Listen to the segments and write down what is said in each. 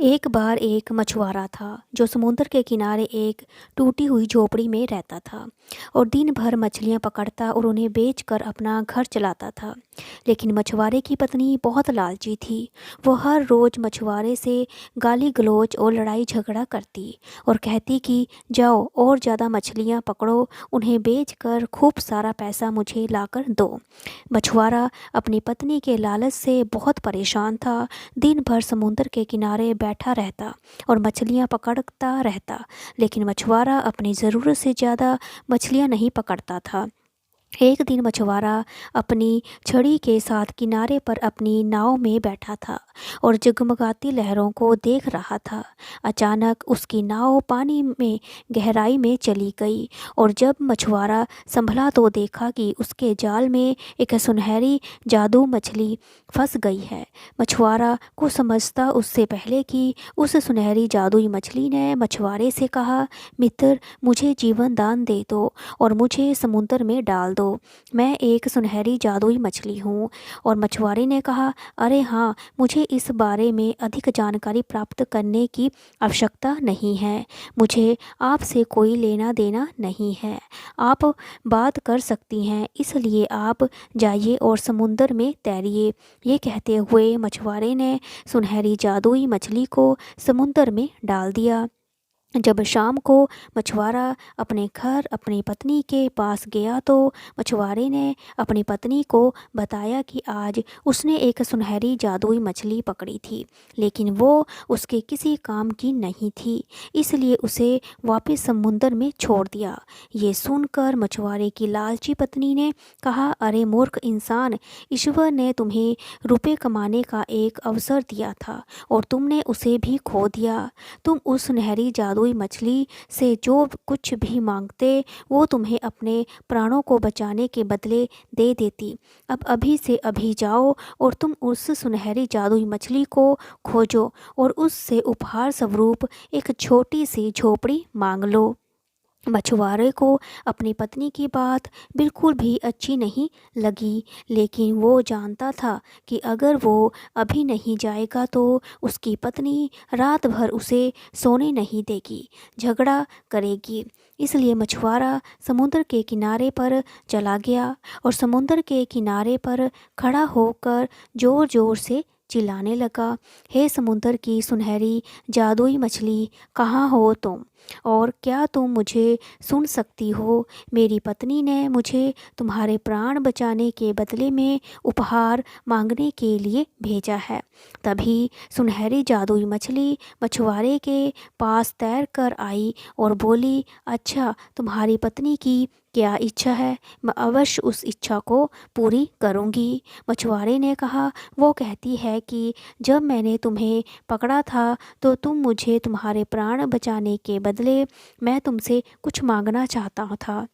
एक बार एक मछुआरा था जो समुद्र के किनारे एक टूटी हुई झोपड़ी में रहता था और दिन भर मछलियां पकड़ता और उन्हें बेचकर अपना घर चलाता था। लेकिन मछुआरे की पत्नी बहुत लालची थी। वो हर रोज़ मछुआरे से गाली गलौज और लड़ाई झगड़ा करती और कहती कि जाओ और ज़्यादा मछलियां पकड़ो, उन्हें बेचकर खूब सारा पैसा मुझे लाकर दो। मछुआरा अपनी पत्नी के लालच से बहुत परेशान था। दिन भर समुद्र के किनारे बैठा रहता और मछलियां पकड़ता रहता, लेकिन मछुआरा अपनी ज़रूरत से ज़्यादा मछलियां नहीं पकड़ता था। एक दिन मछुआरा अपनी छड़ी के साथ किनारे पर अपनी नाव में बैठा था और जगमगाती लहरों को देख रहा था। अचानक उसकी नाव पानी में गहराई में चली गई और जब मछुआरा संभला तो देखा कि उसके जाल में एक सुनहरी जादू मछली फंस गई है। मछुआरा को समझता उससे पहले कि उस सुनहरी जादुई मछली ने मछुआरे से कहा, मित्र, मुझे जीवन दान दे दो और मुझे समुद्र में डाल दो। मैं एक सुनहरी जादुई मछली हूँ। और मछुआरे ने कहा, अरे हाँ, मुझे इस बारे में अधिक जानकारी प्राप्त करने की आवश्यकता नहीं है। मुझे आपसे कोई लेना देना नहीं है। आप बात कर सकती हैं, इसलिए आप जाइए और समुद्र में तैरिए। ये कहते हुए मछुआरे ने सुनहरी जादुई मछली को समुद्र में डाल दिया। जब शाम को मछुआरा अपने घर अपनी पत्नी के पास गया तो मछुआरे ने अपनी पत्नी को बताया कि आज उसने एक सुनहरी जादुई मछली पकड़ी थी, लेकिन वो उसके किसी काम की नहीं थी, इसलिए उसे वापस समुद्र में छोड़ दिया। ये सुनकर मछुआरे की लालची पत्नी ने कहा, अरे मूर्ख इंसान, ईश्वर ने तुम्हें रुपए कमाने का एक अवसर दिया था और तुमने उसे भी खो दिया। तुम उस सुनहरी जादुई मछली से जो कुछ भी मांगते वो तुम्हें अपने प्राणों को बचाने के बदले दे देती। अब अभी से अभी जाओ और तुम उस सुनहरी जादुई मछली को खोजो और उससे उपहार स्वरूप एक छोटी सी झोपड़ी मांग लो। मछुआरे को अपनी पत्नी की बात बिल्कुल भी अच्छी नहीं लगी, लेकिन वो जानता था कि अगर वो अभी नहीं जाएगा तो उसकी पत्नी रात भर उसे सोने नहीं देगी, झगड़ा करेगी। इसलिए मछुआरा समुद्र के किनारे पर चला गया और समुद्र के किनारे पर खड़ा होकर ज़ोर ज़ोर से चिल्लाने लगा, हे समुद्र की सुनहरी जादुई मछली, कहाँ हो तुम और क्या तुम मुझे सुन सकती हो? मेरी पत्नी ने मुझे तुम्हारे प्राण बचाने के बदले में उपहार मांगने के लिए भेजा है। तभी सुनहरी जादुई मछली मछुआरे के पास तैर कर आई और बोली, अच्छा, तुम्हारी पत्नी की क्या इच्छा है? मैं अवश्य उस इच्छा को पूरी करूँगी। मछुआरे ने कहा, वो कहती है कि जब मैंने तुम्हें पकड़ा था तो तुम मुझे तुम्हारे प्राण बचाने के बदले मैं तुमसे कुछ मांगना चाहता था,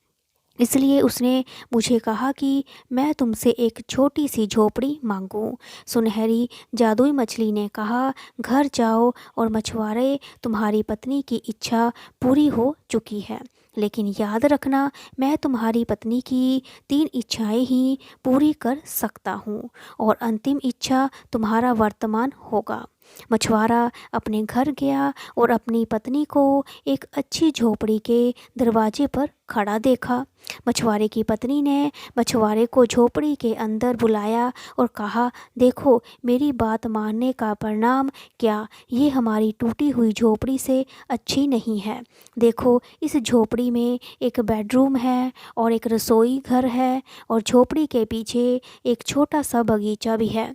इसलिए उसने मुझे कहा कि मैं तुमसे एक छोटी सी झोपड़ी मांगूं। सुनहरी जादुई मछली ने कहा, घर जाओ और मछुआरे, तुम्हारी पत्नी की इच्छा पूरी हो चुकी है, लेकिन याद रखना, मैं तुम्हारी पत्नी की 3 इच्छाएं ही पूरी कर सकता हूँ और अंतिम इच्छा तुम्हारा वर्तमान होगा। मछुआरा अपने घर गया और अपनी पत्नी को एक अच्छी झोपड़ी के दरवाजे पर खड़ा देखा। मछुआरे की पत्नी ने मछुआरे को झोपड़ी के अंदर बुलाया और कहा, देखो, मेरी बात मानने का परिणाम क्या ये हमारी टूटी हुई झोपड़ी से अच्छी नहीं है। देखो, इस झोपड़ी में एक बेडरूम है और एक रसोई घर है और झोपड़ी के पीछे एक छोटा सा बगीचा भी है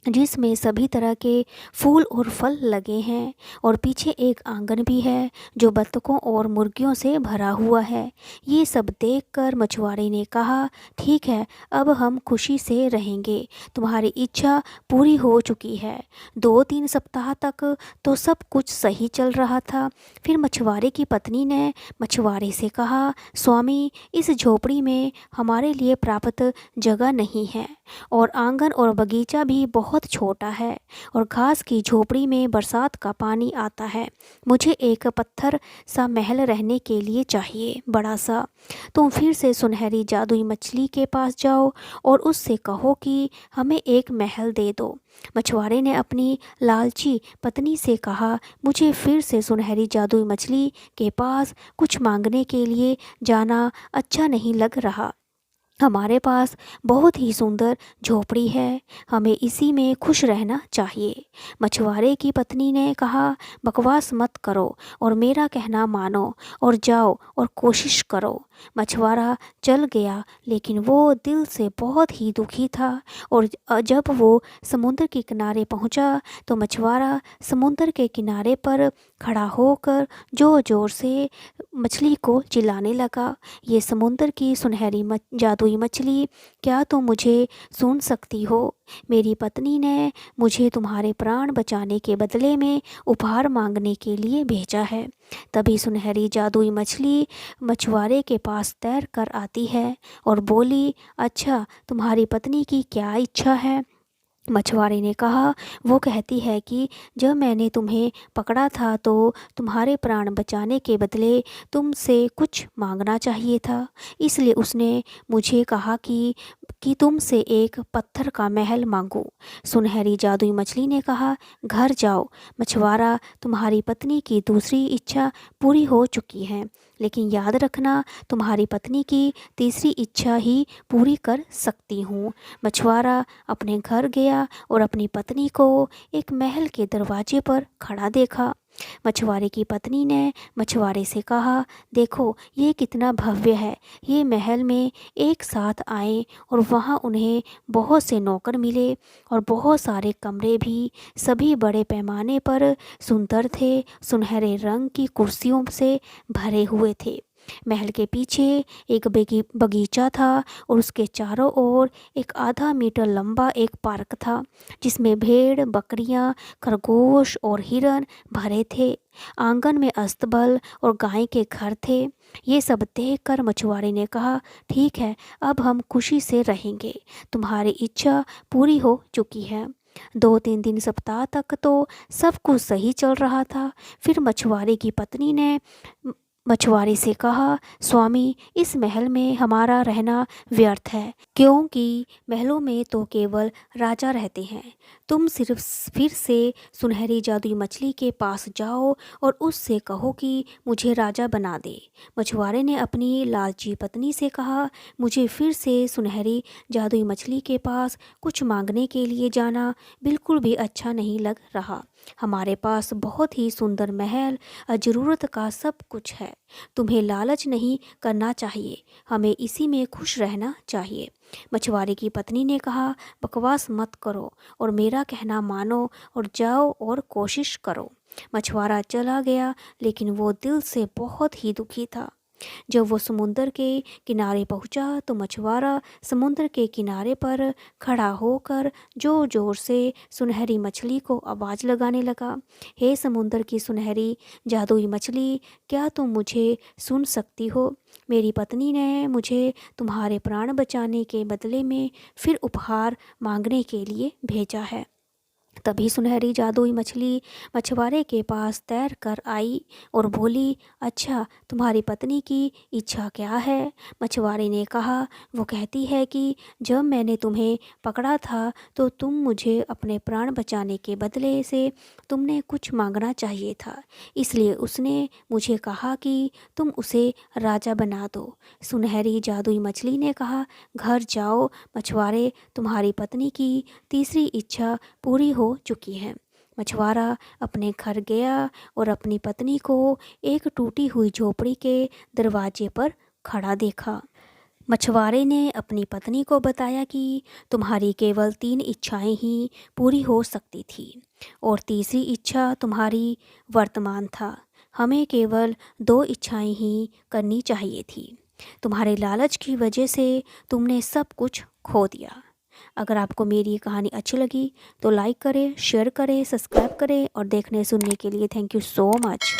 जिसमें सभी तरह के फूल और फल लगे हैं और पीछे एक आंगन भी है जो बत्तखों और मुर्गियों से भरा हुआ है। ये सब देखकर मछुआरे ने कहा, ठीक है, अब हम खुशी से रहेंगे, तुम्हारी इच्छा पूरी हो चुकी है। 2-3 सप्ताह तक तो सब कुछ सही चल रहा था। फिर मछुआरे की पत्नी ने मछुआरे से कहा, स्वामी, इस झोपड़ी में हमारे लिए प्राप्त जगह नहीं है और आंगन और बगीचा भी बहुत बहुत छोटा है और घास की झोपड़ी में बरसात का पानी आता है। मुझे एक पत्थर सा महल रहने के लिए चाहिए, बड़ा सा। तुम फिर से सुनहरी जादुई मछली के पास जाओ और उससे कहो कि हमें एक महल दे दो। मछुआरे ने अपनी लालची पत्नी से कहा, मुझे फिर से सुनहरी जादुई मछली के पास कुछ मांगने के लिए जाना अच्छा नहीं लग रहा। हमारे पास बहुत ही सुंदर झोपड़ी है, हमें इसी में खुश रहना चाहिए। मछुआरे की पत्नी ने कहा, बकवास मत करो और मेरा कहना मानो और जाओ और कोशिश करो। मछुआरा चल गया, लेकिन वो दिल से बहुत ही दुखी था। और जब वो समुद्र के किनारे पहुंचा तो मछुआरा समुद्र के किनारे पर खड़ा होकर जोर जोर से मछली को चिल्लाने लगा, ये समुद्र की सुनहरी जादुई मछली, क्या तुम मुझे सुन सकती हो? मेरी पत्नी ने मुझे तुम्हारे प्राण बचाने के बदले में उपहार मांगने के लिए भेजा है। तभी सुनहरी जादुई मछली मछुआरे के पास तैर कर आती है और बोली, अच्छा, तुम्हारी पत्नी की क्या इच्छा है? मछुआरे ने कहा, वो कहती है कि जब मैंने तुम्हें पकड़ा था तो तुम्हारे प्राण बचाने के बदले तुमसे कुछ मांगना चाहिए था, इसलिए उसने मुझे कहा कि तुमसे एक पत्थर का महल मांगो। सुनहरी जादुई मछली ने कहा, घर जाओ मछुआरा, तुम्हारी पत्नी की दूसरी इच्छा पूरी हो चुकी है, लेकिन याद रखना, तुम्हारी पत्नी की तीसरी इच्छा ही पूरी कर सकती हूँ। मछुआरा अपने घर गया और अपनी पत्नी को एक महल के दरवाजे पर खड़ा देखा। मछुआरे की पत्नी ने मछुआरे से कहा, देखो ये कितना भव्य है। ये महल में एक साथ आए और वहाँ उन्हें बहुत से नौकर मिले और बहुत सारे कमरे भी, सभी बड़े पैमाने पर सुंदर थे, सुनहरे रंग की कुर्सियों से भरे हुए थे। महल के पीछे एक बगीचा था और उसके चारों ओर एक आधा मीटर लंबा एक पार्क था, जिसमें भेड़, बकरियां, खरगोश और हिरन भरे थे। आंगन में अस्तबल और गाय के घर थे। ये सब देखकर मछुआरे ने कहा, ठीक है, अब हम खुशी से रहेंगे, तुम्हारी इच्छा पूरी हो चुकी है। 2-3 दिन, सप्ताह तक तो सब कुछ सही चल रहा था। फिर मछुआरे की पत्नी ने मछुआरे से कहा, स्वामी, इस महल में हमारा रहना व्यर्थ है, क्योंकि महलों में तो केवल राजा रहते हैं। तुम सिर्फ फिर से सुनहरी जादुई मछली के पास जाओ और उससे कहो कि मुझे राजा बना दे। मछुआरे ने अपनी लालची पत्नी से कहा, मुझे फिर से सुनहरी जादुई मछली के पास कुछ मांगने के लिए जाना बिल्कुल भी अच्छा नहीं लग रहा। हमारे पास बहुत ही सुंदर महल और ज़रूरत का सब कुछ है। तुम्हें लालच नहीं करना चाहिए, हमें इसी में खुश रहना चाहिए। मछुआरे की पत्नी ने कहा, बकवास मत करो और मेरा कहना मानो और जाओ और कोशिश करो। मछुआरा चला गया, लेकिन वो दिल से बहुत ही दुखी था। जब वो समुंदर के किनारे पहुंचा तो मछुआरा समुद्र के किनारे पर खड़ा होकर जोर जोर से सुनहरी मछली को आवाज़ लगाने लगा, हे समुंदर की सुनहरी जादुई मछली, क्या तुम मुझे सुन सकती हो? मेरी पत्नी ने मुझे तुम्हारे प्राण बचाने के बदले में फिर उपहार मांगने के लिए भेजा है। तभी सुनहरी जादुई मछली मछुआरे के पास तैर कर आई और बोली, अच्छा, तुम्हारी पत्नी की इच्छा क्या है? मछुआरे ने कहा, वो कहती है कि जब मैंने तुम्हें पकड़ा था तो तुम मुझे अपने प्राण बचाने के बदले से तुमने कुछ मांगना चाहिए था, इसलिए उसने मुझे कहा कि तुम उसे राजा बना दो। सुनहरी जादुई मछली ने कहा, घर जाओ मछुआरे, तुम्हारी पत्नी की तीसरी इच्छा पूरी हो चुकी है। मछुआरा अपने घर गया और अपनी पत्नी को एक टूटी हुई झोपड़ी के दरवाजे पर खड़ा देखा। मछुआरे ने अपनी पत्नी को बताया कि तुम्हारी केवल 3 इच्छाएं ही पूरी हो सकती थी और तीसरी इच्छा तुम्हारी वर्तमान था। हमें केवल 2 इच्छाएं ही करनी चाहिए थी। तुम्हारे लालच की वजह से तुमने सब कुछ खो दिया। अगर आपको मेरी ये कहानी अच्छी लगी तो लाइक करें, शेयर करें, सब्सक्राइब करें और देखने सुनने के लिए थैंक यू सो मच।